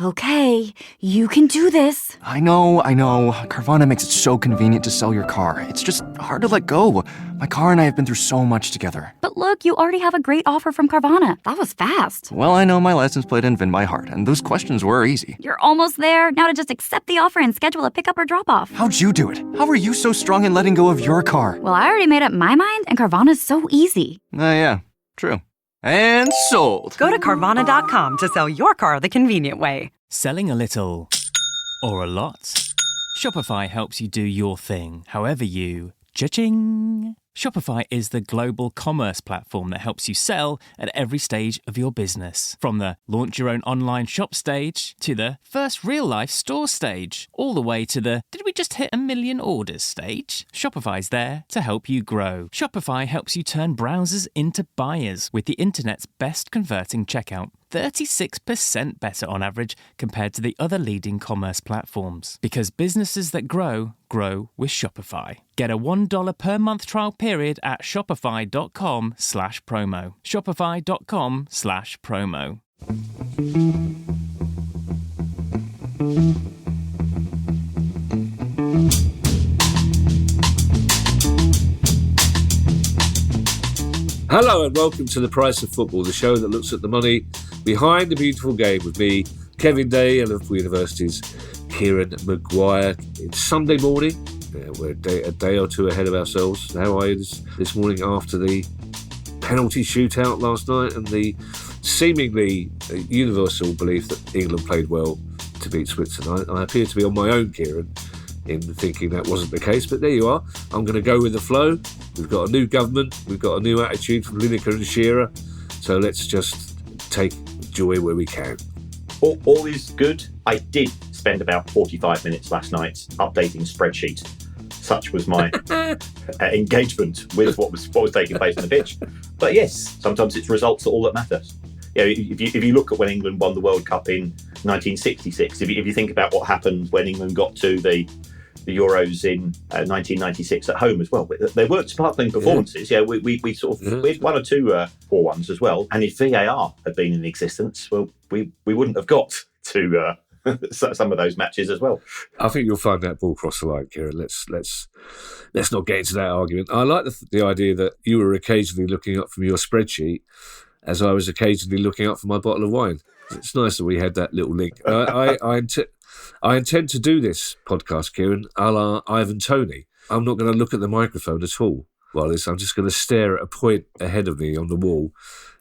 Okay, you can do this. I know. Carvana makes it so convenient to sell your car. It's just hard to let go. My car and I have been through so much together. But look, you already have a great offer from Carvana. That was fast. Well, I know my license plate and VIN by heart, and those questions were easy. You're almost there. Now to just accept the offer and schedule a pickup or drop-off. How'd you do it? How are you so strong in letting go of your car? Well, I already made up my mind, and Carvana's so easy. Yeah, true. And sold. Go to Carvana.com to sell your car the convenient way. Selling a little or a lot? Shopify helps you do your thing, however you cha-ching. Shopify is the global commerce platform that helps you sell at every stage of your business. From the launch your own online shop stage to the first real-life store stage, all the way to the did we just hit 1 million orders stage. Shopify's there to help you grow. Shopify helps you turn browsers into buyers with the internet's best converting checkout. 36% better on average compared to the other leading commerce platforms. Because businesses that grow, grow with Shopify. Get a $1 per month trial period at shopify.com/promo. Shopify.com/promo. Hello and welcome to The Price of Football, the show that looks at the money behind the beautiful game with me, Kevin Day, and Liverpool University's Kieran Maguire. It's Sunday morning. We're a day or two ahead of ourselves. How are you this morning after the penalty shootout last night and the seemingly universal belief that England played well to beat Switzerland? I appear to be on my own, Kieran, in thinking that wasn't the case, but there you are. I'm going to go with the flow. We've got a new government. We've got a new attitude from Lineker and Shearer. So let's just take joy where we can. All is good. I did spend about 45 minutes last night updating spreadsheet. Such was my engagement with what was taking place on the pitch. But yes, sometimes it's results are all that matters. You know, if you look at when England won the World Cup in 1966, if you think about what happened when England got to the Euros in 1996 at home as well, they weren't sparkling performances. Yeah, we had one or two poor ones as well. And if VAR had been in existence, well, we wouldn't have got to some of those matches as well. I think you'll find that ball cross the line, Kieran. Let's not get into that argument. I like the idea that you were occasionally looking up from your spreadsheet as I was occasionally looking up from my bottle of wine. It's nice that we had that little link. I intend to do this podcast, Kieran, a la Ivan Toney. I'm not going to look at the microphone at all while this. I'm just going to stare at a point ahead of me on the wall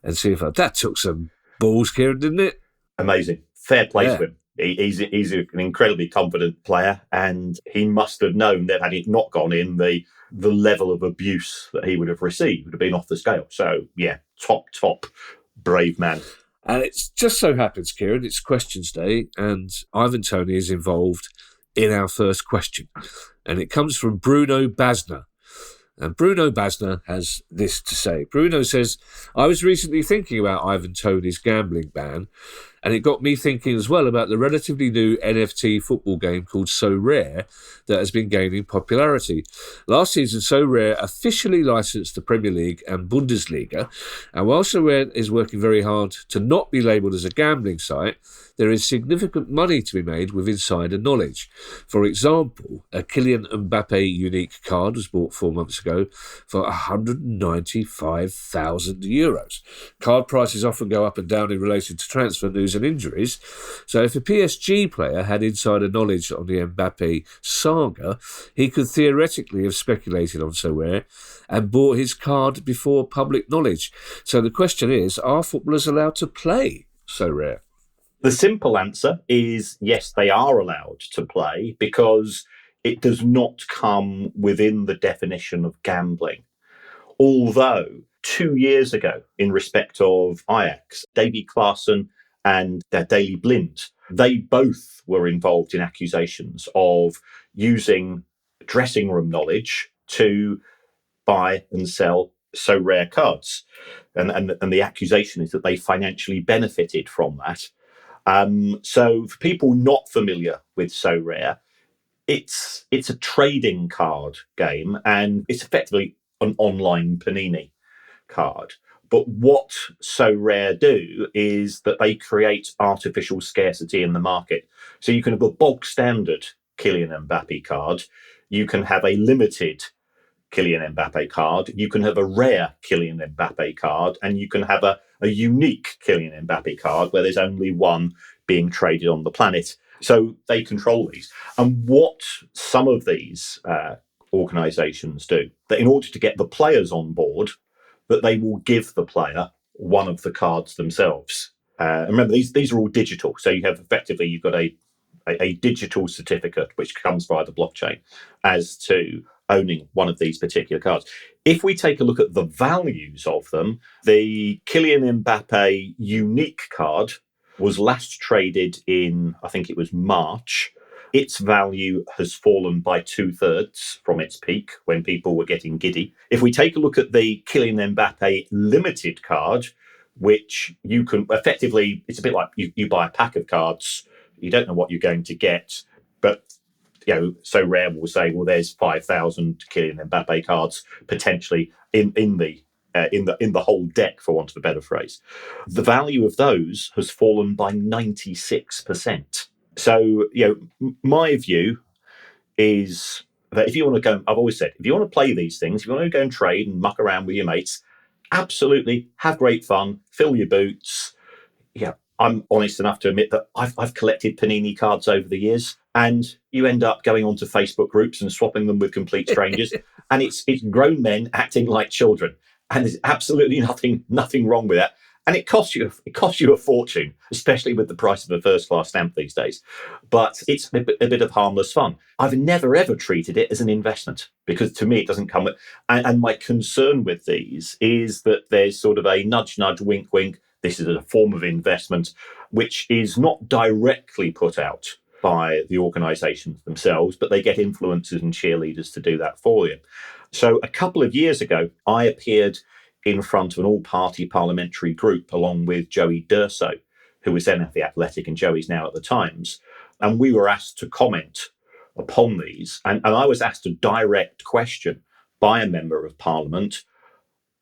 and see if that took some balls, Kieran, didn't it? Amazing. Fair play to him. He's an incredibly confident player, and he must have known that had it not gone in, the level of abuse that he would have received would have been off the scale. So, yeah, top brave man. And it just so happens, Kieran, it's questions day, and Ivan Toney is involved in our first question. And it comes from Bruno Basner. And Bruno Basner has this to say. Bruno says, I was recently thinking about Ivan Toney's gambling ban, and it got me thinking as well about the relatively new NFT football game called Sorare that has been gaining popularity. Last season, Sorare officially licensed the Premier League and Bundesliga, and while Sorare is working very hard to not be labelled as a gambling site, there is significant money to be made with insider knowledge. For example, a Kylian Mbappe unique card was bought 4 months ago for €195,000. Card prices often go up and down in relation to transfer news and injuries. So if a PSG player had insider knowledge on the Mbappe saga, he could theoretically have speculated on Sorare and bought his card before public knowledge. So the question is, are footballers allowed to play Sorare? The simple answer is yes, they are allowed to play because it does not come within the definition of gambling. Although 2 years ago, in respect of Ajax, Davy Klaassen and Daley Blind, they both were involved in accusations of using dressing room knowledge to buy and sell Sorare cards. And the accusation is that they financially benefited from that. So for people not familiar with Sorare, it's a trading card game, and it's effectively an online Panini card. But what Sorare do is that they create artificial scarcity in the market. So you can have a bog standard Kylian Mbappe card, you can have a limited Kylian Mbappe card, you can have a rare Kylian Mbappe card, and you can have a unique Kylian Mbappe card where there's only one being traded on the planet. So they control these. And what some of these organizations do, that in order to get the players on board, that they will give the player one of the cards themselves. Remember, these are all digital. So you have effectively, you've got a digital certificate which comes via the blockchain as to owning one of these particular cards. If we take a look at the values of them, the Kylian Mbappe unique card was last traded in, I think it was March. Its value has fallen by 2/3 from its peak when people were getting giddy. If we take a look at the Kylian Mbappe limited card, which you can effectively, it's a bit like you buy a pack of cards, you don't know what you're going to get, but Sorare will say, well, there's 5,000 Kylian Mbappe cards potentially in the whole deck, for want of a better phrase. The value of those has fallen by 96%. So, my view is that if you want to go, I've always said, if you want to play these things, if you want to go and trade and muck around with your mates, absolutely have great fun, fill your boots. Yeah, I'm honest enough to admit that I've collected Panini cards over the years, and you end up going onto Facebook groups and swapping them with complete strangers, and it's grown men acting like children, and there's absolutely nothing wrong with that. And it costs you a fortune, especially with the price of a first-class stamp these days. But it's a bit of harmless fun. I've never, ever treated it as an investment because to me it doesn't come with... And my concern with these is that there's sort of a nudge, nudge, wink, wink. This is a form of investment which is not directly put out by the organisations themselves, but they get influencers and cheerleaders to do that for you. So a couple of years ago, I appeared in front of an all-party parliamentary group along with Joey Durso, who was then at The Athletic and Joey's now at The Times. And we were asked to comment upon these. And I was asked a direct question by a member of parliament,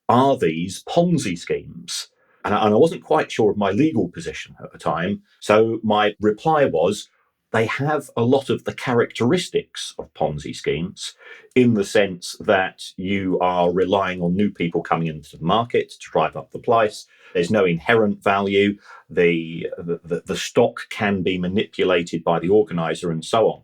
are these Ponzi schemes? And I wasn't quite sure of my legal position at the time. So my reply was, they have a lot of the characteristics of Ponzi schemes in the sense that you are relying on new people coming into the market to drive up the price. There's no inherent value. The stock can be manipulated by the organizer and so on.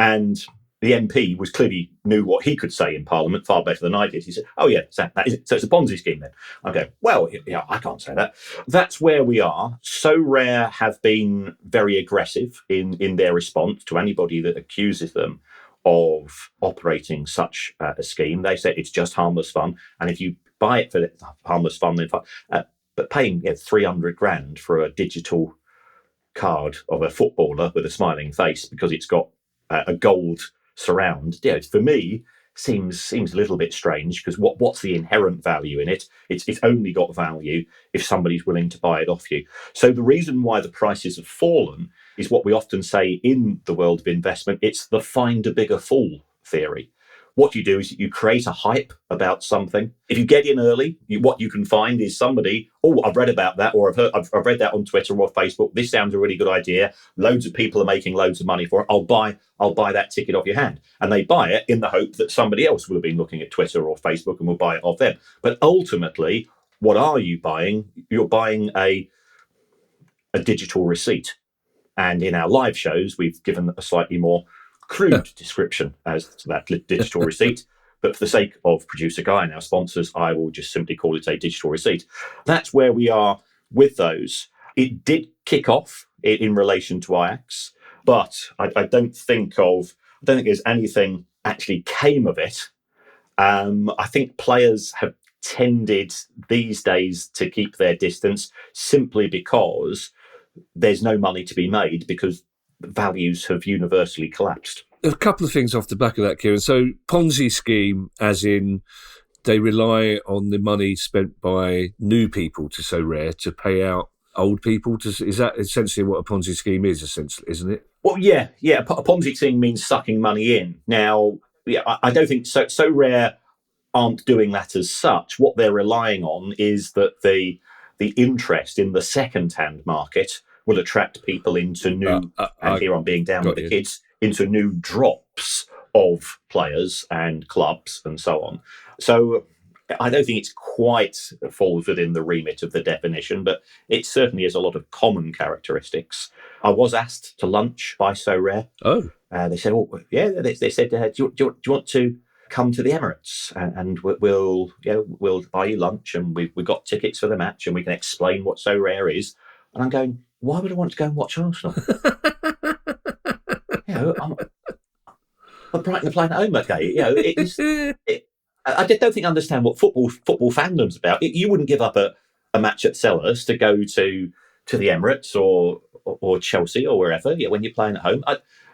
And the MP was clearly knew what he could say in Parliament far better than I did. He said, oh, yeah, so it's a Ponzi scheme then. I go, well, yeah, I can't say that. That's where we are. Sorare have been very aggressive in their response to anybody that accuses them of operating such a scheme. They say it's just harmless fun. And if you buy it for harmless fun, then but paying $300,000 for a digital card of a footballer with a smiling face because it's got a gold surround, for me seems a little bit strange because what's the inherent value in it? It's only got value if somebody's willing to buy it off you. So the reason why the prices have fallen is what we often say in the world of investment. It's the find a bigger fool theory. What you do is you create a hype about something. If you get in early, what you can find is somebody, oh, I've read about that, or I've read that on Twitter or Facebook. This sounds a really good idea. Loads of people are making loads of money for it. I'll buy that ticket off your hand. And they buy it in the hope that somebody else will have been looking at Twitter or Facebook and will buy it off them. But ultimately, what are you buying? You're buying a digital receipt. And in our live shows, we've given a slightly more crude description as to that digital receipt. But for the sake of Producer Guy and our sponsors, I will just simply call it a digital receipt. That's where we are with those. It did kick off in relation to Ajax, but I don't think there's anything actually came of it. I think players have tended these days to keep their distance simply because there's no money to be made because values have universally collapsed. A couple of things off the back of that, Kieran. So Ponzi scheme, as in they rely on the money spent by new people to Sorare to pay out old people. Is that essentially what a Ponzi scheme is, essentially, isn't it? Well, yeah. A Ponzi scheme means sucking money in. Now, I don't think Sorare aren't doing that as such. What they're relying on is that the interest in the second-hand market will attract people into new, and here I'm being down with the kids, into new drops of players and clubs and so on. So I don't think it's quite falls within the remit of the definition, but it certainly has a lot of common characteristics. I was asked to lunch by Sorare. Oh. They said, "Oh, yeah." They said, do you want to come to the Emirates and we'll buy you lunch and we've got tickets for the match and we can explain what Sorare is." And I'm going, why would I want to go and watch Arsenal? I'm Brighton are playing at home that day. I don't think I understand what football fandom's about. You wouldn't give up a match at Sellers to go to the Emirates or Chelsea or wherever when you're playing at home.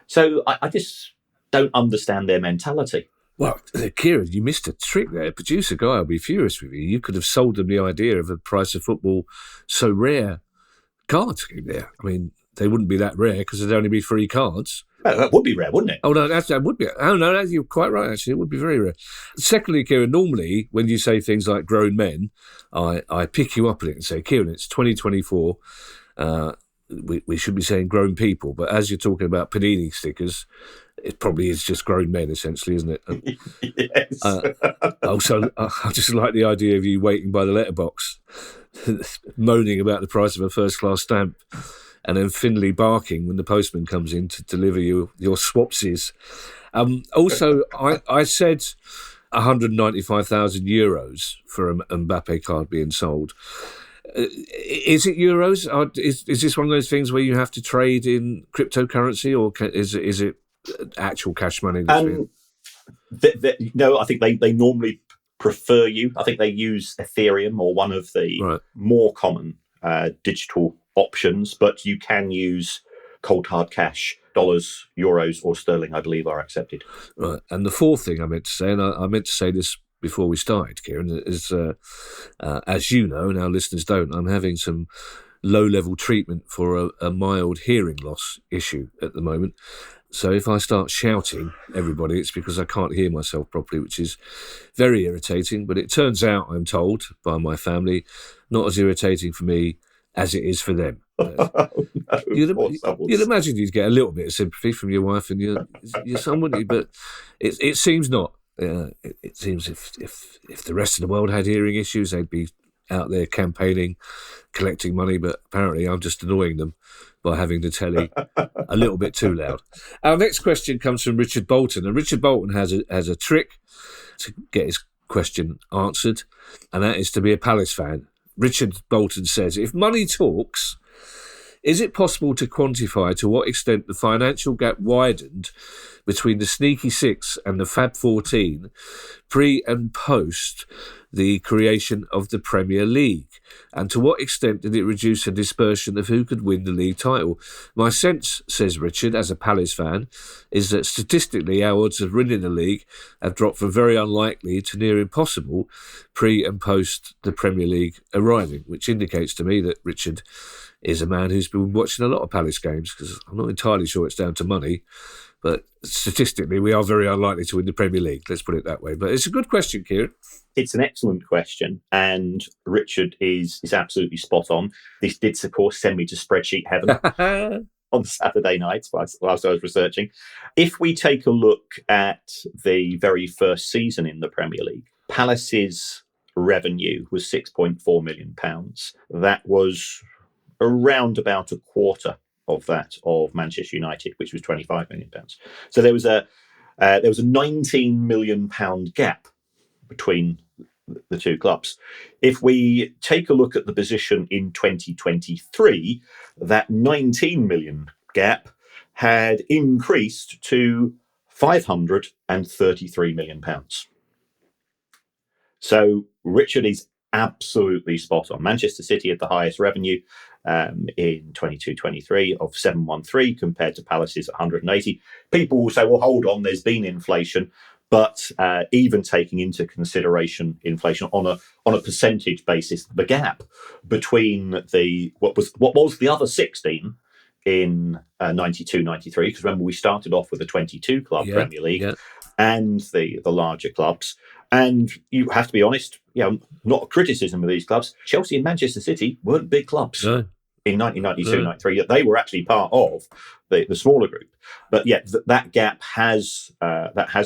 So I just don't understand their mentality. Well, Kieran, you missed a trick there. Producer Guy will be furious with you. You could have sold them the idea of a price of football so rare card scheme there. I mean, they wouldn't be that rare because there'd only be 3 cards. Well, that would be rare, wouldn't it? Oh, no, that would be. Oh, no, you're quite right, actually. It would be very rare. Secondly, Kieran, normally when you say things like grown men, I pick you up on it and say, Kieran, it's 2024. We should be saying grown people. But as you're talking about Panini stickers, it probably is just grown men, essentially, isn't it? Yes. Also, I just like the idea of you waiting by the letterbox, moaning about the price of a first-class stamp, and then Finley barking when the postman comes in to deliver you your swapsies. Also, I said 195,000 euros for an Mbappe card being sold. Is it euros? Is this one of those things where you have to trade in cryptocurrency, or is it actual cash money? No, I think they normally prefer you. I think they use Ethereum or one of the more common digital options, but you can use cold hard cash. Dollars, euros, or sterling, I believe, are accepted. Right. And the fourth thing I meant to say, and I meant to say this before we started, Kieran, is as you know, and our listeners don't, I'm having some low-level treatment for a mild hearing loss issue at the moment. So if I start shouting, everybody, it's because I can't hear myself properly, which is very irritating. But it turns out, I'm told by my family, not as irritating for me as it is for them. You'd imagine you'd get a little bit of sympathy from your wife and your son, wouldn't you? But it seems not. It seems if the rest of the world had hearing issues, they'd be out there campaigning, collecting money. But apparently, I'm just annoying them by having the telly a little bit too loud. Our next question comes from Richard Bolton, and Richard Bolton has a trick to get his question answered, and that is to be a Palace fan. Richard Bolton says, if money talks, is it possible to quantify to what extent the financial gap widened between the Sneaky Six and the Fab 14 pre and post the creation of the Premier League? And to what extent did it reduce the dispersion of who could win the league title? My sense, says Richard, as a Palace fan, is that statistically our odds of winning the league have dropped from very unlikely to near impossible pre and post the Premier League arriving, which indicates to me that Richard is a man who's been watching a lot of Palace games, because I'm not entirely sure it's down to money, but statistically we are very unlikely to win the Premier League, let's put it that way. But it's a good question, Kieran. It's an excellent question, and Richard is absolutely spot on. This did, of course, send me to spreadsheet heaven on Saturday nights whilst I was researching. If we take a look at the very first season in the Premier League, Palace's revenue was £6.4 million. That was around about a quarter of that of Manchester United, which was £25 million. So there was a £19 million gap between the two clubs. If we take a look at the position in 2023, that 19 million gap had increased to £533 million. So Richard is absolutely spot on. Manchester City had the highest revenue in 22-23 of 713 compared to Palace's 180. People will say, well, hold on, there's been inflation. But even taking into consideration inflation on a percentage basis, the gap between what was the other 16 in 92-93, because remember we started off with a 22 club Premier League and the larger clubs, And you have to be honest, not a criticism of these clubs. Chelsea and Manchester City weren't big clubs. No. In 1992, 93, they were actually part of the smaller group. But that gap has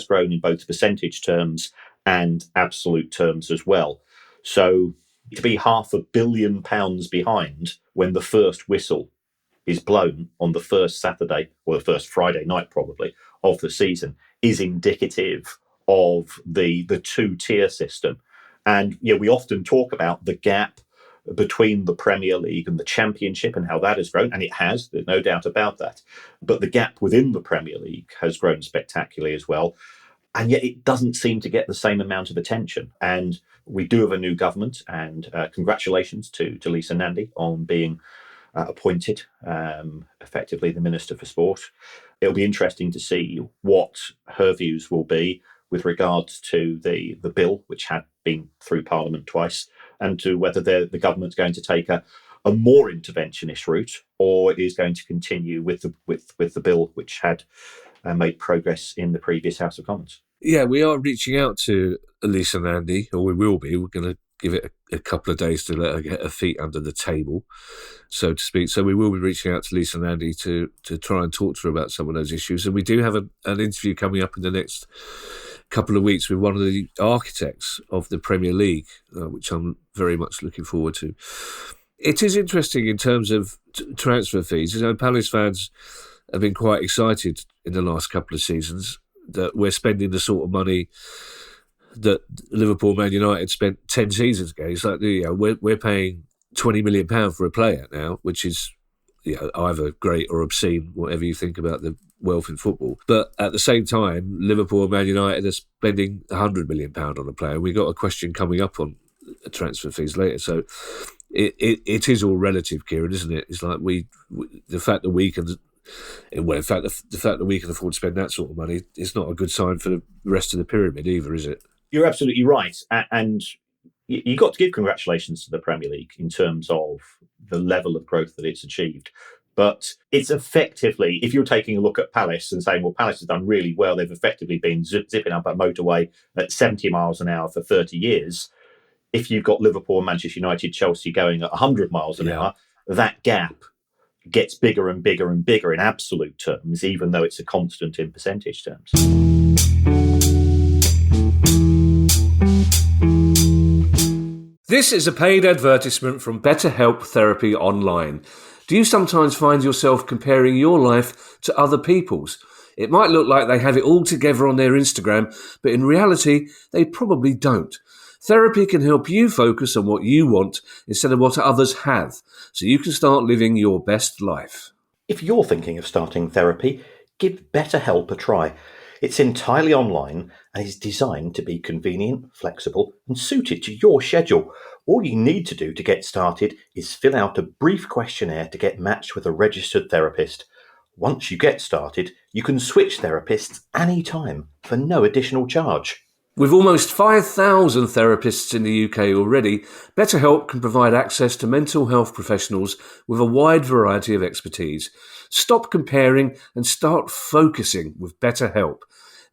grown in both percentage terms and absolute terms as well. So to be £500 million behind when the first whistle is blown on the first Saturday, or the first Friday night probably, of the season is indicative of the two-tier system. And we often talk about the gap between the Premier League and the Championship and how that has grown, and it has, there's no doubt about that. But the gap within the Premier League has grown spectacularly as well, and yet it doesn't seem to get the same amount of attention. And we do have a new government, and congratulations to Lisa Nandy on being appointed effectively the Minister for Sport. It'll be interesting to see what her views will be with regards to the bill, which had been through Parliament twice, and to whether the government's going to take a more interventionist route or is going to continue with the bill which had made progress in the previous House of Commons. Yeah, we are reaching out to Lisa Nandy, or we will be. We're going to give it a couple of days to let her get her feet under the table, so to speak. So we will be reaching out to Lisa Nandy to try and talk to her about some of those issues. And we do have an interview coming up in the next couple of weeks with one of the architects of the Premier League, which I'm very much looking forward to. It is interesting in terms of transfer fees. Palace fans have been quite excited in the last couple of seasons that we're spending the sort of money that Liverpool, Man United spent 10 seasons ago. It's like, we're paying £20 million for a player now, which is either great or obscene, whatever you think about the wealth in football. But at the same time, Liverpool and Man United are spending £100 million on a player. We've got a question coming up on transfer fees later. So it is all relative, Kieran, isn't it? It's like the fact that we can afford to spend that sort of money is not a good sign for the rest of the pyramid either, is it? You're absolutely right. And you got to give congratulations to the Premier League in terms of the level of growth that it's achieved. But it's effectively, if you're taking a look at Palace and saying, well, Palace has done really well, they've effectively been zipping up a motorway at 70 miles an hour for 30 years. If you've got Liverpool, Manchester United, Chelsea going at 100 miles an hour, that gap gets bigger and bigger and bigger in absolute terms, even though it's a constant in percentage terms. This is a paid advertisement from BetterHelp Therapy Online. Do you sometimes find yourself comparing your life to other people's? It might look like they have it all together on their Instagram, but in reality, they probably don't. Therapy can help you focus on what you want instead of what others have, so you can start living your best life. If you're thinking of starting therapy, give BetterHelp a try. It's entirely online and is designed to be convenient, flexible, and suited to your schedule. All you need to do to get started is fill out a brief questionnaire to get matched with a registered therapist. Once you get started, you can switch therapists anytime for no additional charge. With almost 5,000 therapists in the UK already, BetterHelp can provide access to mental health professionals with a wide variety of expertise. Stop comparing and start focusing with BetterHelp.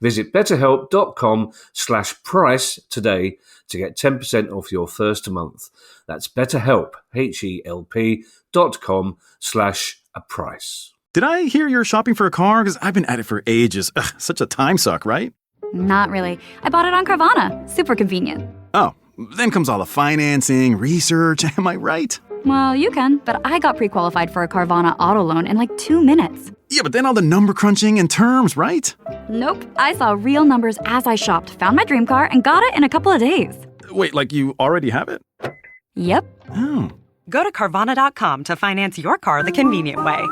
Visit betterhelp.com/price today to get 10% off your first month. That's BetterHelp, HELP.com/price. Did I hear you're shopping for a car? Because I've been at it for ages. Ugh, such a time suck, right? Not really. I bought it on Carvana. Super convenient. Oh, then comes all the financing, research. Am I right? Well, you can, but I got pre-qualified for a Carvana auto loan in like 2 minutes. Yeah, but then all the number crunching and terms, right? Nope. I saw real numbers as I shopped, found my dream car, and got it in a couple of days. Wait, like you already have it? Yep. Oh. Go to Carvana.com to finance your car the convenient way.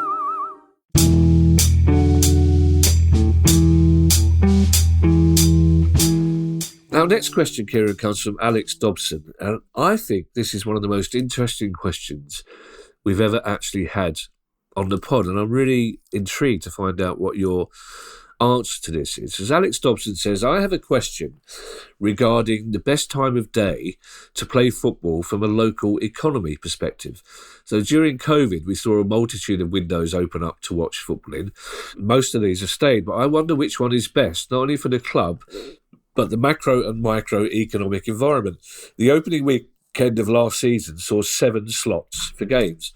Our next question, Kieran, comes from Alex Dobson, and I think this is one of the most interesting questions we've ever actually had on the pod, and I'm really intrigued to find out what your answer to this is. As Alex Dobson says, I have a question regarding the best time of day to play football from a local economy perspective. So during COVID, we saw a multitude of windows open up to watch football in. Most of these have stayed, but I wonder which one is best, not only for the club, but the macro and microeconomic environment. The opening weekend of last season saw 7 slots for games.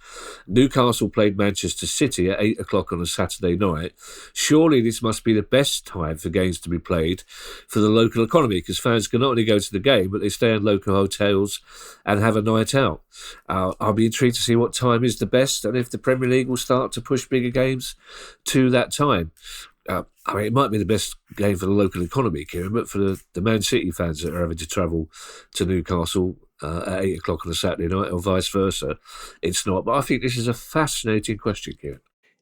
Newcastle played Manchester City at 8 o'clock on a Saturday night. Surely this must be the best time for games to be played for the local economy, because fans can not only go to the game, but they stay in local hotels and have a night out. I'll be intrigued to see what time is the best and if the Premier League will start to push bigger games to that time. It might be the best game for the local economy, Kieran, but for the Man City fans that are having to travel to Newcastle at 8 o'clock on a Saturday night or vice versa, it's not. But I think this is a fascinating question, Kieran.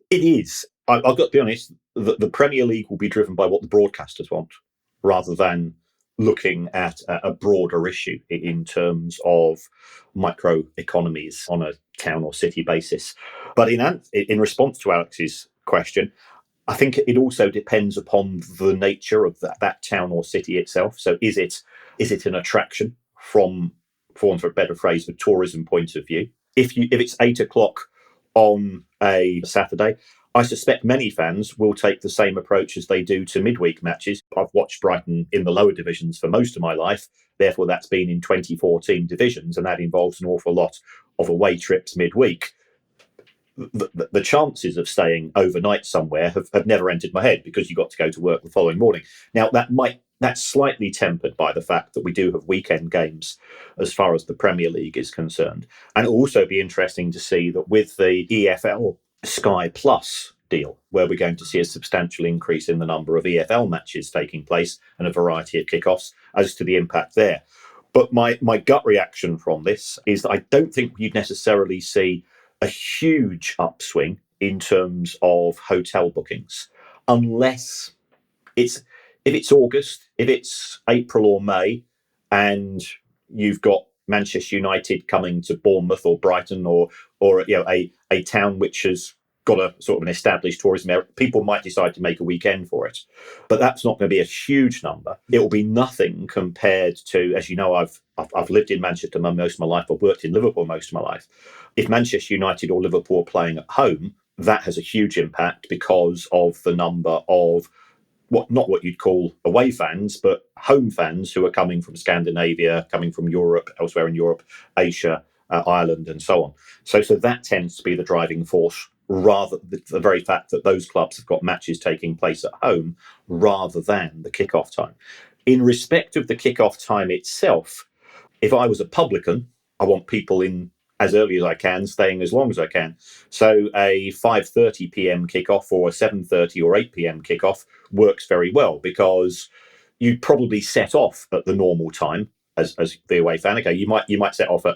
It is. I've got to be honest, the Premier League will be driven by what the broadcasters want rather than looking at a broader issue in terms of microeconomies on a town or city basis. But in response to Alex's question, I think it also depends upon the nature of that town or city itself. So is it an attraction from, for want of a better phrase, a tourism point of view? If it's 8 o'clock on a Saturday, I suspect many fans will take the same approach as they do to midweek matches. I've watched Brighton in the lower divisions for most of my life. Therefore, that's been in 24-team divisions, and that involves an awful lot of away trips midweek. The chances of staying overnight somewhere have never entered my head because you got to go to work the following morning. Now, that's slightly tempered by the fact that we do have weekend games as far as the Premier League is concerned. And it'll also be interesting to see that with the EFL Sky Plus deal, where we're going to see a substantial increase in the number of EFL matches taking place and a variety of kickoffs, as to the impact there. But my gut reaction from this is that I don't think you'd necessarily see a huge upswing in terms of hotel bookings, unless if it's August, if it's April or May, and you've got Manchester United coming to Bournemouth or Brighton or a town which has got a sort of an established tourism area, people might decide to make a weekend for it. But that's not going to be a huge number. It will be nothing compared to, as you know, I've lived in Manchester most of my life. I've worked in Liverpool most of my life. If Manchester United or Liverpool are playing at home, that has a huge impact because of the number of not what you'd call away fans, but home fans who are coming from Scandinavia, coming from Europe, elsewhere in Europe, Asia, Ireland, and so on. So that tends to be the driving force, rather the very fact that those clubs have got matches taking place at home rather than the kickoff time. In respect of the kickoff time itself, if I was a publican, I want people in as early as I can, staying as long as I can. So a 5:30 p.m. kickoff or a 7:30 or 8 p.m. kickoff works very well because you'd probably set off at the normal time as the away fan. Okay, you might set off at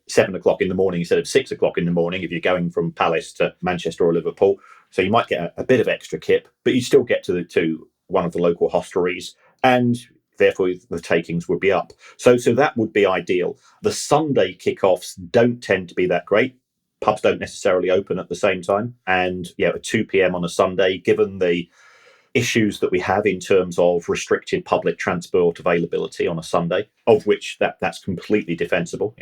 7 o'clock in the morning instead of 6 o'clock in the morning if you're going from Palace to Manchester or Liverpool. So you might get a bit of extra kip, but you still get to one of the local hostelries, and therefore the takings would be up. So that would be ideal. The Sunday kickoffs don't tend to be that great. Pubs don't necessarily open at the same time. And at 2 p.m. on a Sunday, given the issues that we have in terms of restricted public transport availability on a Sunday, of which that's completely defensible.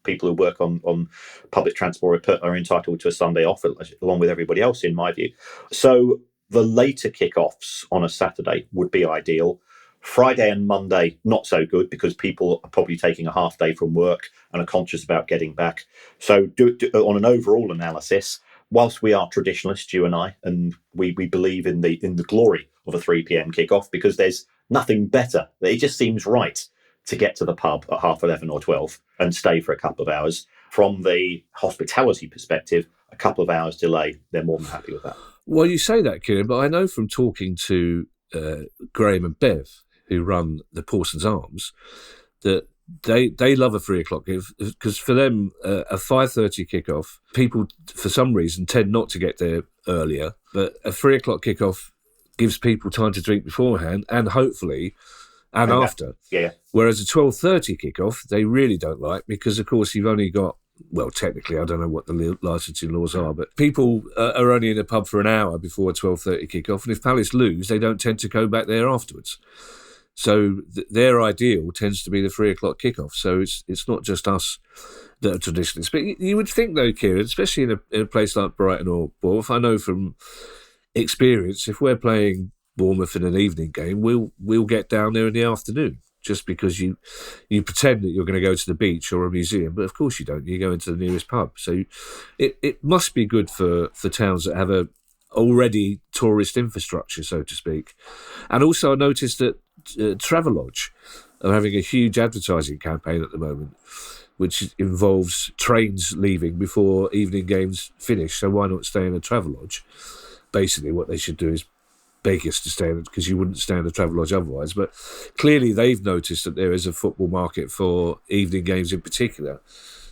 People who work on public transport are entitled to a Sunday off, along with everybody else, in my view. So the later kickoffs on a Saturday would be ideal. Friday and Monday, not so good because people are probably taking a half day from work and are conscious about getting back. So on an overall analysis, whilst we are traditionalists, you and I, and we believe in the glory of a 3 p.m. kickoff because there's nothing better. It just seems right to get to the pub at 11:30 or 12 and stay for a couple of hours. From the hospitality perspective, a couple of hours delay, they're more than happy with that. Well, you say that, Kieran, but I know from talking to Graham and Bev, who run the Parsons Arms, that they love a 3 o'clock because for them a 5:30 kickoff, people for some reason tend not to get there earlier, but a 3 o'clock kickoff gives people time to drink beforehand and hopefully and after. Yeah. Whereas a 12:30 kickoff they really don't like because of course you've only got, well, technically, I don't know what the licensing laws are, but people are only in a pub for an hour before a 12:30 kickoff, and if Palace lose, they don't tend to go back there afterwards. So their ideal tends to be the 3 o'clock kickoff. So it's not just us that are traditionalists. But you would think, though, Kieran, especially in a place like Brighton or Bournemouth, I know from experience, if we're playing Bournemouth in an evening game, we'll get down there in the afternoon. Just because you pretend that you're going to go to the beach or a museum, but of course you don't. You go into the nearest pub. So it must be good for towns that have a already tourist infrastructure, so to speak. And also I noticed that Travelodge are having a huge advertising campaign at the moment, which involves trains leaving before evening games finish. So why not stay in a Travelodge? Basically what they should do is beg us to stay in it, because you wouldn't stay in a Travelodge otherwise. But clearly they've noticed that there is a football market for evening games in particular,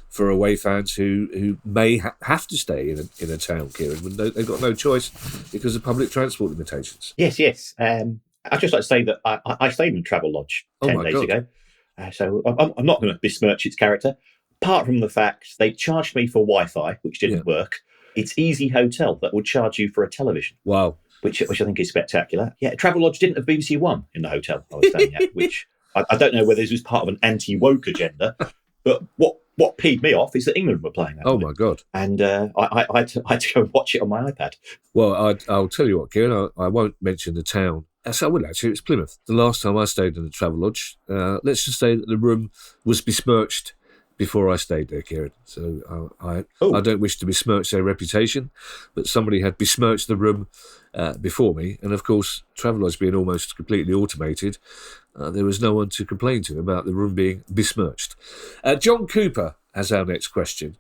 for away fans who may have to stay in a town, Kieran, when they've got no choice because of public transport limitations. Yes. I'd just like to say that I stayed in a Travelodge 10 days ago. So I'm not going to besmirch its character. Apart from the fact they charged me for Wi-Fi, which didn't work. It's Easy Hotel that would charge you for a television. Wow. Which I think is spectacular. Yeah, Travelodge didn't have BBC One in the hotel I was staying at, which I don't know whether this was part of an anti-woke agenda, but what peed me off is that England were playing that. Oh, my God. And I had to go and watch it on my iPad. Well, I'll tell you what, Kieran, I won't mention the town. So I will actually, it's Plymouth. The last time I stayed in a Travelodge, let's just say that the room was besmirched before I stayed there, Kieran. So I don't wish to besmirch their reputation, but somebody had besmirched the room before me. And of course, Travelodge being almost completely automated, there was no one to complain to about the room being besmirched. John Cooper has our next question.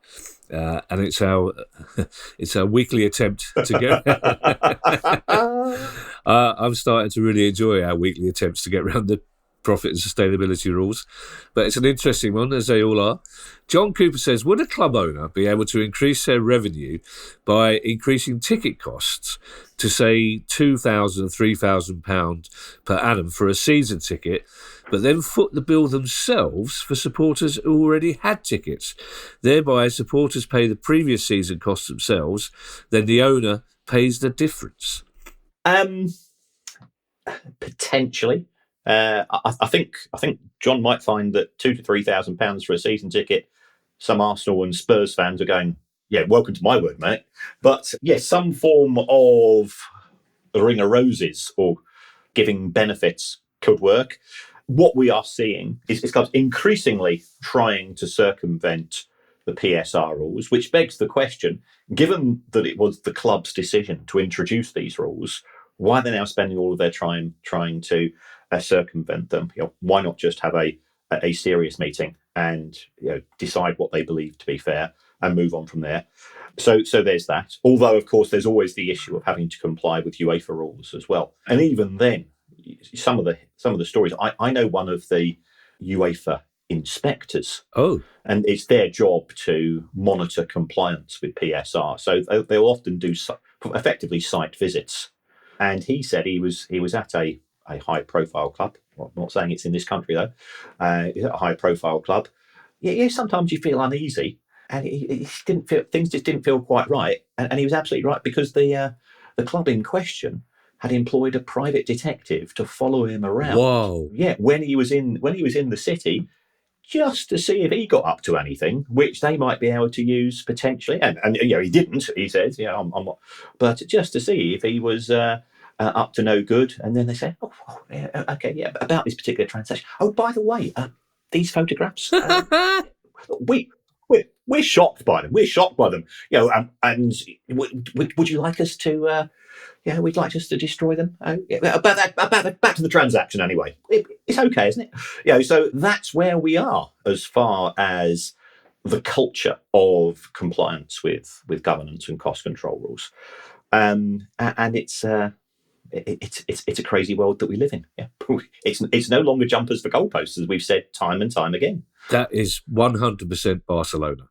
And it's our weekly attempt to get. I'm starting to really enjoy our weekly attempts to get around the profit and sustainability rules, but it's an interesting one, as they all are. John Cooper says, would a club owner be able to increase their revenue by increasing ticket costs to, say, £2,000, £3,000 per annum for a season ticket, but then foot the bill themselves for supporters who already had tickets? Thereby, supporters pay the previous season costs themselves, then the owner pays the difference. Potentially. I think John might find that £2,000 to £3,000 for a season ticket, some Arsenal and Spurs fans are going, yeah, welcome to my world, mate. But yes, some form of the ring of roses or giving benefits could work. What we are seeing is clubs increasingly trying to circumvent the PSR rules, which begs the question, given that it was the club's decision to introduce these rules, why are they now spending all of their time trying to circumvent them? Why not just have a serious meeting and decide what they believe to be fair and move on from there? So there's that. Although, of course, there's always the issue of having to comply with UEFA rules as well. And even then, some of the stories. I know one of the UEFA inspectors. Oh. And it's their job to monitor compliance with PSR. So they'll often do effectively site visits. And he said he was at a high-profile club. Well, I'm not saying it's in this country, though. He's at a high-profile club. Yeah, sometimes you feel uneasy, and things just didn't feel quite right. And he was absolutely right, because the club in question had employed a private detective to follow him around. Whoa! Yeah, when he was in the city, just to see if he got up to anything, which they might be able to use potentially. And he didn't. He says, I'm not. But just to see if he was up to no good. And then they say, about this particular transaction. Oh, by the way, these photographs, we're shocked by them. We're shocked by them. And would you like us to? We'd like us to destroy them. Back to the transaction anyway. It's okay, isn't it? So that's where we are as far as the culture of compliance with governance and cost control rules, and it's a crazy world that we live in. Yeah, it's no longer jumpers for goalposts, as we've said time and time again. That is 100% Barcelona.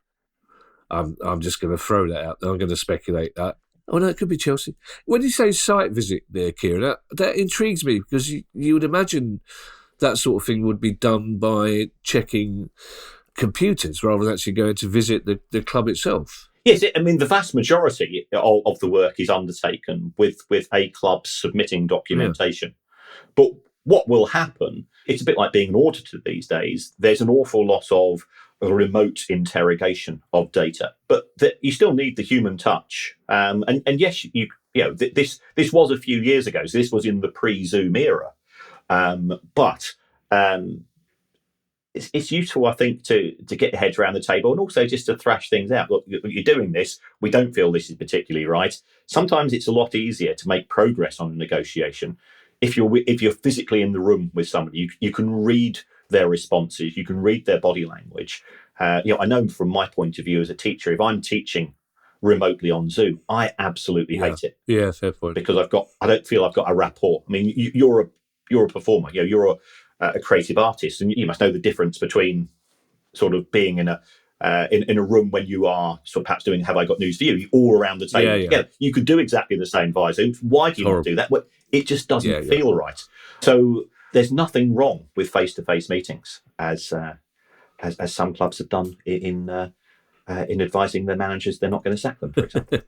I'm just going to throw that out there. I'm going to speculate that. Oh, no, it could be Chelsea. When you say site visit there, Kieran, that intrigues me, because you would imagine that sort of thing would be done by checking computers rather than actually going to visit the club itself. Yes, the vast majority of the work is undertaken with a club submitting documentation. Yeah. But what will happen, it's a bit like being an auditor these days, there's an awful lot of remote interrogation of data, but you still need the human touch. And yes, this was a few years ago, so this was in the pre-Zoom era. But it's useful, I think, to get your heads around the table and also just to thrash things out. Look, you're doing this. We don't feel this is particularly right. Sometimes it's a lot easier to make progress on a negotiation if you're physically in the room with somebody. You can read their responses. You can read their body language. I know from my point of view as a teacher, if I'm teaching remotely on Zoom, I absolutely hate it. Yeah, fair point. Because I don't feel I've got a rapport. I mean, you're a performer. You're a creative artist, and you must know the difference between sort of being in a room when you are sort of perhaps doing "Have I got news for you?" You're all around the table together. You could do exactly the same via Zoom. Why do you not do that? Well, it just doesn't feel right. So there's nothing wrong with face-to-face meetings, as some clubs have done in advising their managers they're not going to sack them, for example.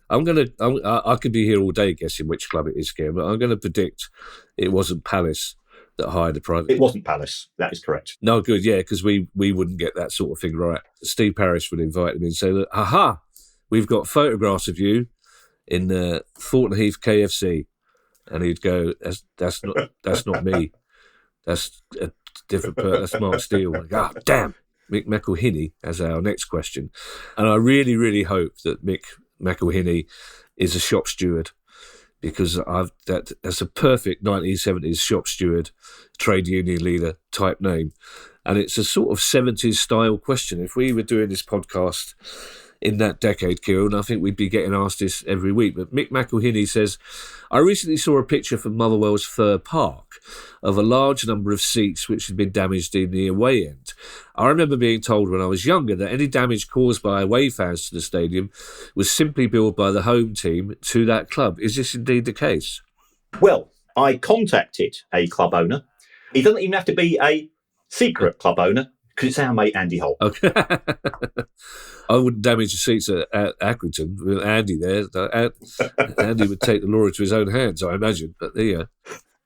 I could be here all day guessing which club it is, Kieran, but I'm going to predict it wasn't Palace that hired a private. It wasn't Palace. That is correct. No, good, yeah, because we wouldn't get that sort of thing right. Steve Parrish would invite him in and say, "Look, aha, we've got photographs of you in Thornton Heath KFC," and he'd go, "That's not me. That's a different person. That's Mark Steele." Like, damn. Mick McElhinney as our next question, and I really, really hope that Mick McElhinney is a shop steward, because that's a perfect 1970s shop steward, trade union leader type name. And it's a sort of 70s style question. If we were doing this podcast in that decade, Kieran, I think we'd be getting asked this every week. But Mick McElhinney says, "I recently saw a picture from Motherwell's Fir Park of a large number of seats which had been damaged in the away end. I remember being told when I was younger that any damage caused by away fans to the stadium was simply billed by the home team to that club. Is this indeed the case?" Well, I contacted a club owner. He doesn't even have to be a secret club owner, because it's our mate Andy Holt. Okay. I wouldn't damage the seats at Accrington with Andy there. Andy would take the law into his own hands, I imagine. But there you go.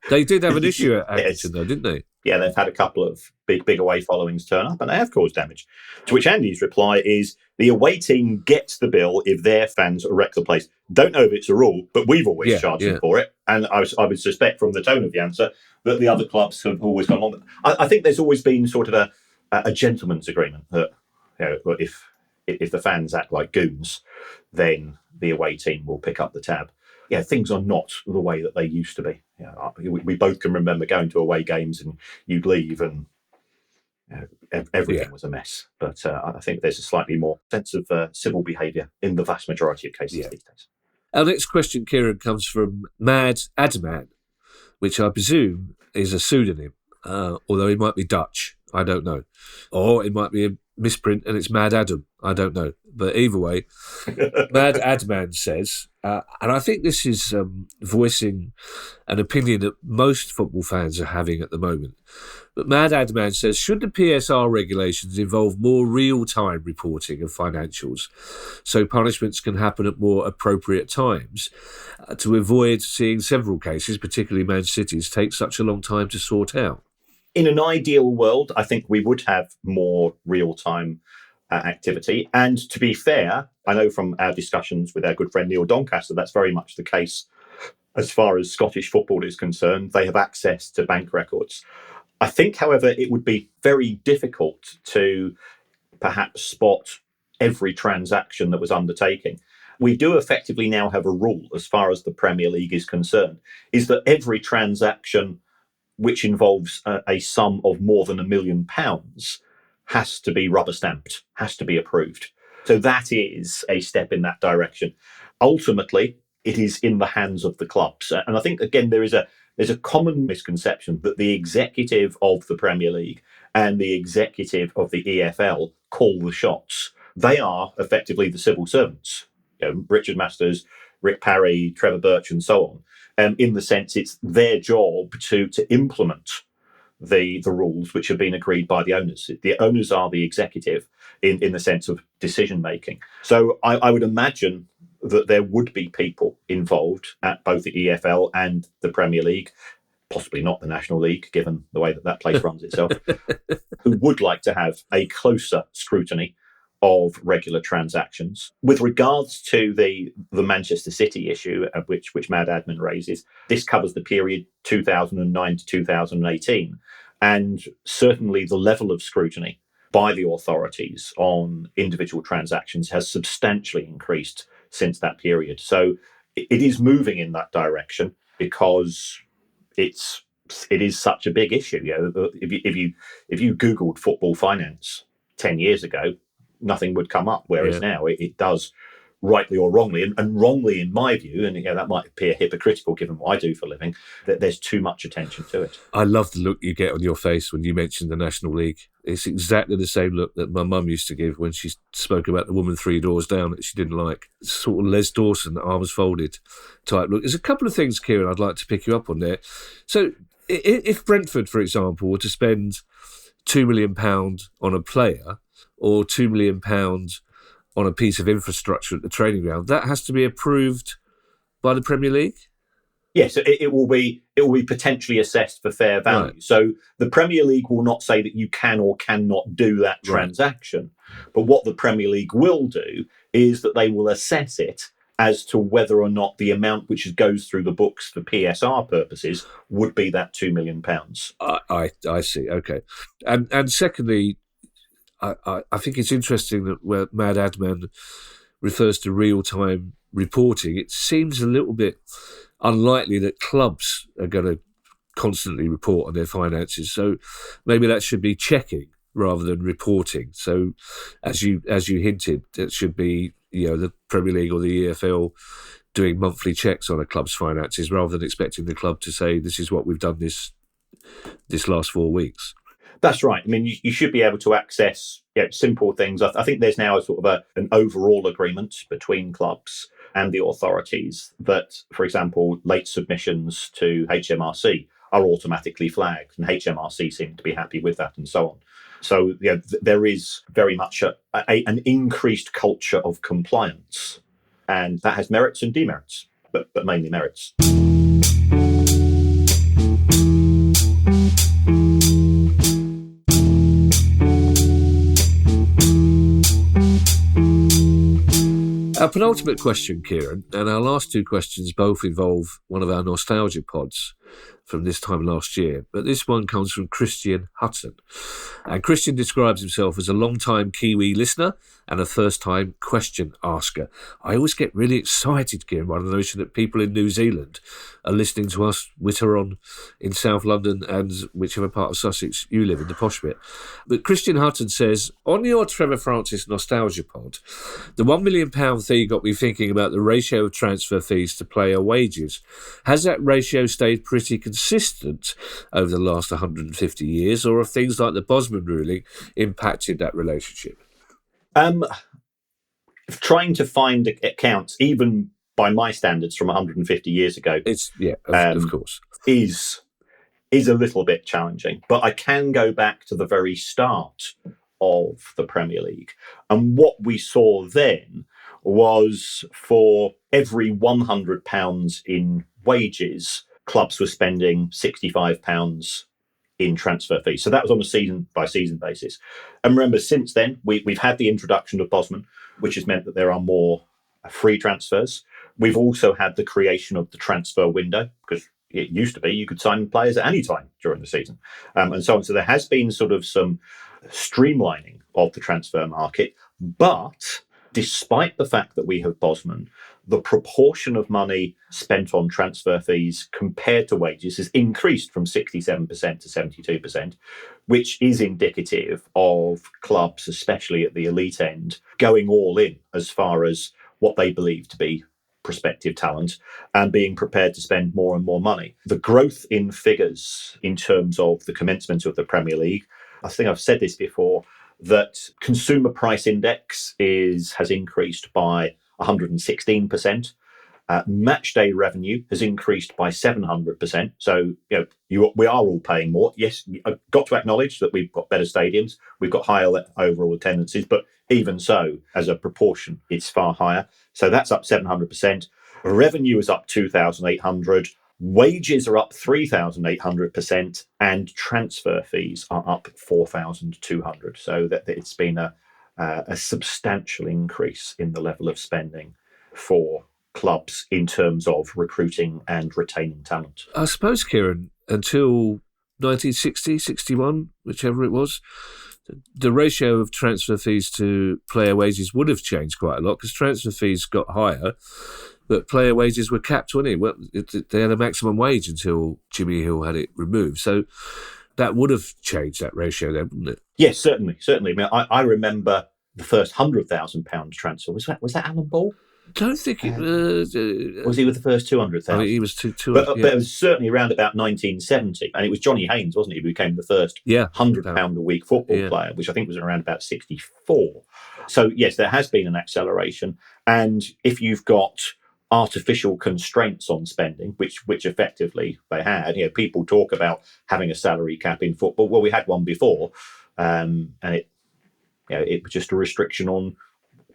They did have an issue at Accrington, though, didn't they? Yeah, they've had a couple of big away followings turn up, and they have caused damage. To which Andy's reply is, the away team gets the bill if their fans wreck the place. Don't know if it's a rule, but we've always charged them for it. And I would suspect from the tone of the answer that the other clubs have always gone on. I think there's always been sort of a gentleman's agreement that if the fans act like goons, then the away team will pick up the tab. Yeah, things are not the way that they used to be. We both can remember going to away games and you'd leave and everything was a mess. But I think there's a slightly more sense of civil behaviour in the vast majority of cases these days. Our next question, Kieran, comes from Mad Adman, which I presume is a pseudonym, although he might be Dutch. I don't know. Or it might be a misprint and it's Mad Adam. I don't know. But either way, Mad Adman says, and I think this is voicing an opinion that most football fans are having at the moment. But Mad Adman says, should the PSR regulations involve more real-time reporting of financials so punishments can happen at more appropriate times to avoid seeing several cases, particularly Man City's, take such a long time to sort out? In an ideal world, I think we would have more real-time activity. And to be fair, I know from our discussions with our good friend Neil Doncaster, that's very much the case as far as Scottish football is concerned. They have access to bank records. I think, however, it would be very difficult to perhaps spot every transaction that was undertaken. We do effectively now have a rule, as far as the Premier League is concerned, is that every transaction which involves a sum of more than £1 million has to be rubber stamped, has to be approved. So that is a step in that direction. Ultimately, it is in the hands of the clubs. And I think, again, there's a common misconception that the executive of the Premier League and the executive of the EFL call the shots. They are effectively the civil servants. Richard Masters, Rick Parry, Trevor Birch, and so on. In the sense it's their job to implement the rules which have been agreed by the owners. The owners are the executive in the sense of decision making. So I would imagine that there would be people involved at both the EFL and the Premier League, possibly not the National League, given the way that place runs itself, who would like to have a closer scrutiny of regular transactions. With regards to the Manchester City issue, which Mad Admin raises, this covers the period 2009 to 2018. And certainly the level of scrutiny by the authorities on individual transactions has substantially increased since that period. So it is moving in that direction because it is such a big issue. If you Googled football finance 10 years ago, nothing would come up, whereas now it does, rightly or wrongly, and wrongly in my view, and that might appear hypocritical given what I do for a living, that there's too much attention to it. I love the look you get on your face when you mention the National League. It's exactly the same look that my mum used to give when she spoke about the woman 3 doors down that she didn't like. Sort of Les Dawson, arms folded type look. There's a couple of things, Kieran, I'd like to pick you up on there. So if Brentford, for example, were to spend £2 million on a player or £2 million on a piece of infrastructure at the training ground, that has to be approved by the Premier League? Yes, it will be potentially assessed for fair value. Right. So the Premier League will not say that you can or cannot do that transaction. Right. But what the Premier League will do is that they will assess it as to whether or not the amount which goes through the books for PSR purposes would be that £2 million. I see. Okay. And secondly, I think it's interesting that where Mad Admin refers to real-time reporting, it seems a little bit unlikely that clubs are going to constantly report on their finances. So maybe that should be checking rather than reporting. So as you hinted, it should be the Premier League or the EFL doing monthly checks on a club's finances rather than expecting the club to say, this is what we've done this last 4 weeks. That's right. I mean, you should be able to access simple things. I think there's now a sort of an overall agreement between clubs and the authorities that, for example, late submissions to HMRC are automatically flagged, and HMRC seem to be happy with that, and so on. So there is very much an increased culture of compliance, and that has merits and demerits, but mainly merits. Our penultimate question, Kieran, and our last 2 questions both involve one of our nostalgia pods from this time last year, but this one comes from Christian Hutton. And Christian describes himself as a long-time Kiwi listener and a first-time question asker. I always get really excited, Kieran, by the notion that people in New Zealand are listening to us, Whitteron in South London and whichever part of Sussex you live in, the posh bit. But Christian Hutton says, on your Trevor Francis nostalgia pod, the £1 million fee got me thinking about the ratio of transfer fees to player wages. Has that ratio stayed pretty consistent over the last 150 years, or have things like the Bosman ruling impacted that relationship? Trying to find accounts, even by my standards, from 150 years ago, of course, is a little bit challenging. But I can go back to the very start of the Premier League, and what we saw then was for every £100 in wages, clubs were spending £65 in transfer fees. So that was on a season-by-season basis. And remember, since then, we've had the introduction of Bosman, which has meant that there are more free transfers. We've also had the creation of the transfer window, because it used to be you could sign players at any time during the season, and so on. So there has been sort of some streamlining of the transfer market. But despite the fact that we have Bosman, the proportion of money spent on transfer fees compared to wages has increased from 67% to 72%, which is indicative of clubs, especially at the elite end, going all in as far as what they believe to be prospective talent and being prepared to spend more and more money. The growth in figures in terms of the commencement of the Premier League, I think I've said this before, that consumer price index has increased by 116%. Matchday revenue has increased by 700%. So we are all paying more. Yes, I've got to acknowledge that we've got better stadiums, we've got higher overall attendances, but even so, as a proportion, it's far higher. So that's up 700%. Revenue is up 2,800. Wages are up 3,800%, and transfer fees are up 4,200. So that it's been a a substantial increase in the level of spending for clubs in terms of recruiting and retaining talent. I suppose, Kieran, until 1960, 61, whichever it was, the ratio of transfer fees to player wages would have changed quite a lot because transfer fees got higher, but player wages were capped, weren't it? Well, they had a maximum wage until Jimmy Hill had it removed. So that would have changed that ratio then, wouldn't it? Yes, certainly. I mean, I remember the first £100,000 transfer. Was that Alan Ball? I don't think it was he with the first 200,000? I mean, he was 200. But it was certainly around about 1970, and it was Johnny Haynes, wasn't he, who became the first £100 a week football player, which I think was around about 64. So yes, there has been an acceleration, and if you've got artificial constraints on spending, which effectively they had, people talk about having a salary cap in football. Well, we had one before, and it was just a restriction on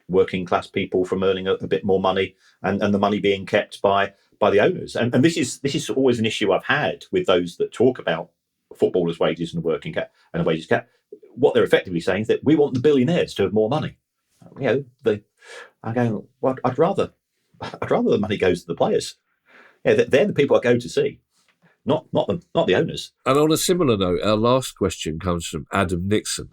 working class people from earning a bit more money and the money being kept by the owners. And this is always an issue I've had with those that talk about footballers' wages and working cap and a wages cap. What they're effectively saying is that we want the billionaires to have more money. I go, well, I'd rather the money goes to the players. They're the people I go to see, not the owners. And on a similar note, our last question comes from Adam Nixon.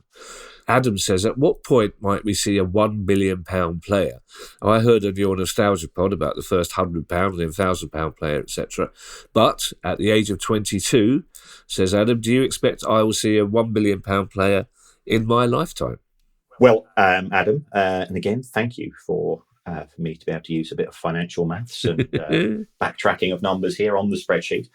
Adam says, at what point might we see a £1 million player? I heard on your Nostalgia pod about the first £100 and then £1,000 player, etc. But at the age of 22, says Adam, do you expect I will see a £1 million player in my lifetime? Well, Adam, and again, thank you for me to be able to use a bit of financial maths and backtracking of numbers here on the spreadsheet.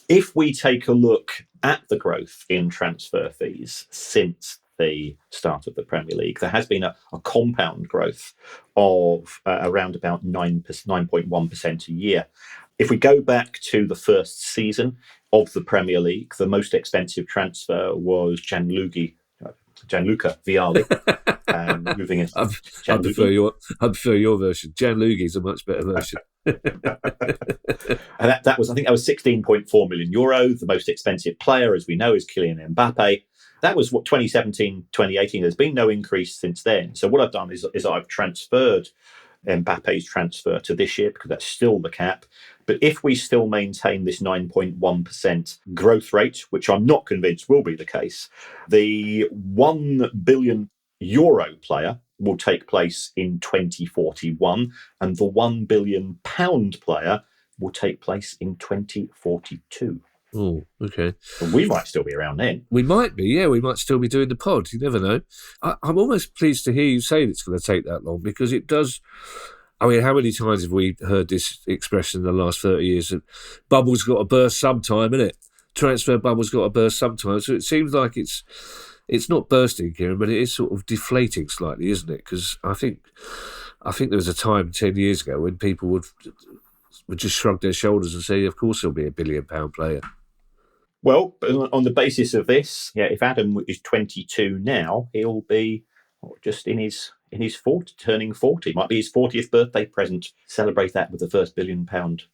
If we take a look at the growth in transfer fees since the start of the Premier League, there has been a compound growth of around about 9.1% a year. If we go back to the first season of the Premier League, the most expensive transfer was Gianluca Vialli. Moving into I prefer your version. Gianluigi's a much better version. And that was 16.4 million euro. The most expensive player, as we know, is Kylian Mbappe. That was 2017, 2018. There's been no increase since then. So what I've done is I've transferred Mbappe's transfer to this year because that's still the cap. But if we still maintain this 9.1% growth rate, which I'm not convinced will be the case, the €1 billion player will take place in 2041, and the £1 billion player will take place in 2042. Oh, okay. And we might still be around then. We might be, yeah. We might still be doing the pod. You never know. I'm almost pleased to hear you say it's going to take that long because it does. I mean, how many times have we heard this expression in the last 30 years? That bubble's got to burst sometime, innit? Transfer bubble's got to burst sometime. So it seems like it's not bursting, Kieran, but it is sort of deflating slightly, isn't it? Because I think there was a time 10 years ago when people would just shrug their shoulders and say, of course there'll be a £1 billion player. Well, on the basis of this, if Adam is 22 now, he'll be just in his 40, turning 40. Might be his 40th birthday present. Celebrate that with the first £1 billion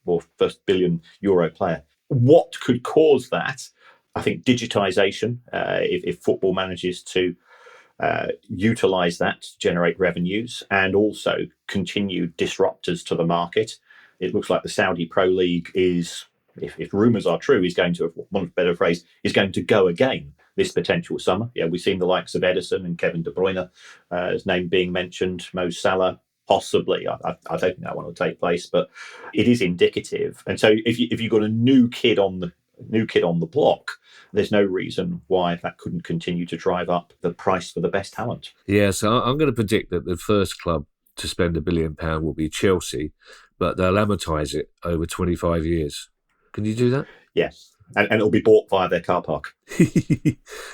or first €1 billion player. What could cause that? I think digitisation, if football manages to utilise that to generate revenues and also continue disruptors to the market. It looks like the Saudi Pro League is, if rumours are true, is going to, one better phrase, is going to go again this potential summer. Yeah, we've seen the likes of Edison and Kevin De Bruyne, his name being mentioned, Mo Salah, possibly. I don't think that one will take place, but it is indicative. And so if you've got a new kid on the block, there's no reason why that couldn't continue to drive up the price for the best talent. Yeah, so I'm going to predict that the first club to spend £1 billion will be Chelsea, but they'll amortise it over 25 years. Can you do that? Yes, and it'll be bought via their car park.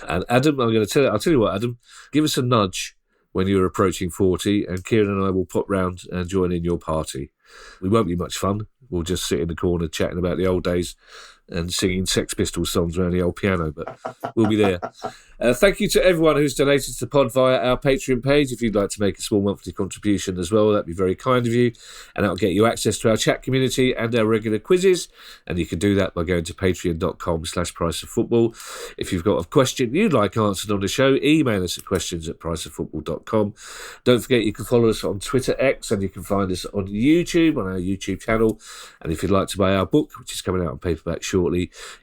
And Adam, I'll tell you what, Adam, give us a nudge when you're approaching 40, and Kieran and I will pop round and join in your party. We won't be much fun. we'll just sit in the corner chatting about the old days and singing Sex Pistols songs around the old piano, but we'll be there. Thank you to everyone who's donated to the pod via our Patreon page. If you'd like to make a small monthly contribution as well, that'd be very kind of you, and that'll get you access to our chat community and our regular quizzes, and you can do that by going to patreon.com/priceoffootball. If you've got a question you'd like answered on the show, email us at questions@priceoffootball.com. Don't forget you can follow us on Twitter X, and you can find us on YouTube, on our YouTube channel, and if you'd like to buy our book, which is coming out on paperback shortly,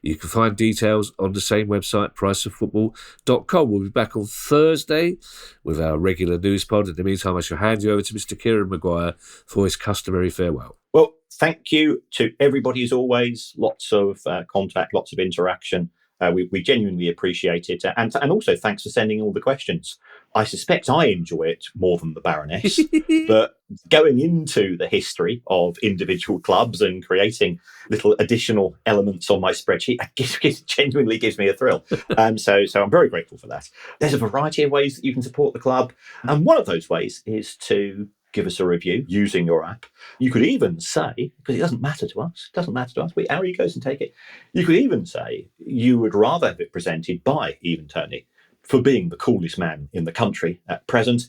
you can find details on the same website, priceoffootball.com. We'll be back on Thursday with our regular news pod. In the meantime, I shall hand you over to Mr. Kieran Maguire for his customary farewell. Well, thank you to everybody as always. Lots of contact, lots of interaction. We genuinely appreciate it. And also thanks for sending all the questions. I suspect I enjoy it more than the Baroness, but going into the history of individual clubs and creating little additional elements on my spreadsheet genuinely gives me a thrill. So I'm very grateful for that. There's a variety of ways that you can support the club. And one of those ways is to give us a review using your app. You could even say, because it doesn't matter to us, our egos can take it. You could even say you would rather have it presented by Even Tony for being the coolest man in the country at present,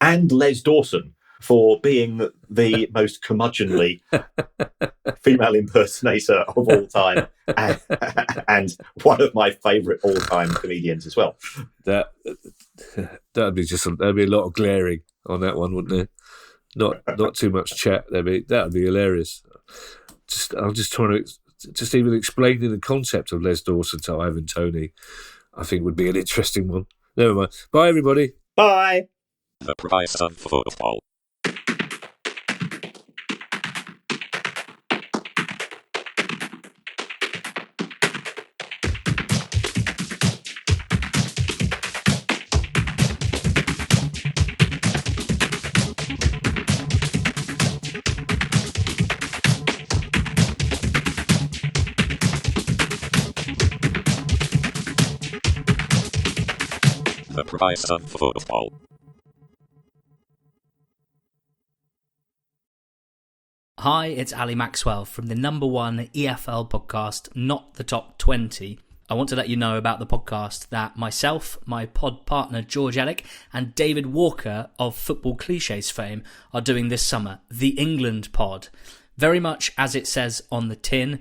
and Les Dawson for being the most curmudgeonly female impersonator of all time, and one of my favourite all-time comedians as well. That'd be a lot of glaring on that one, wouldn't there? Not too much chat. That'd be hilarious. I'm just trying to even explaining the concept of Les Dawson to Ivan Toney, I think would be an interesting one. Never mind. Bye, everybody. Bye. The price of football. The price of football. Hi, it's Ali Maxwell from the #1 EFL podcast, Not the Top 20. I want to let you know about the podcast that myself, my pod partner George Ellick, and David Walker of Football Clichés fame are doing this summer, the England Pod. Very much as it says on the tin,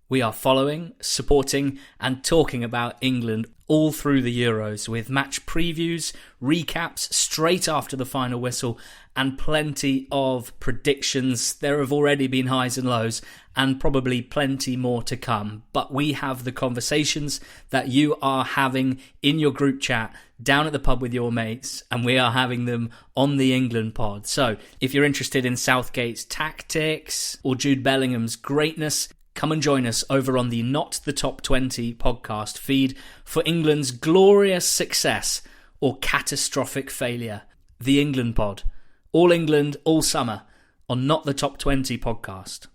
we are following, supporting and talking about England all through the Euros with match previews, recaps straight after the final whistle and plenty of predictions. There have already been highs and lows and probably plenty more to come. But we have the conversations that you are having in your group chat down at the pub with your mates, and we are having them on the England Pod. So if you're interested in Southgate's tactics or Jude Bellingham's greatness, come and join us over on the Not the Top 20 podcast feed for England's glorious success or catastrophic failure. The England Pod. All England, all summer on Not the Top 20 podcast.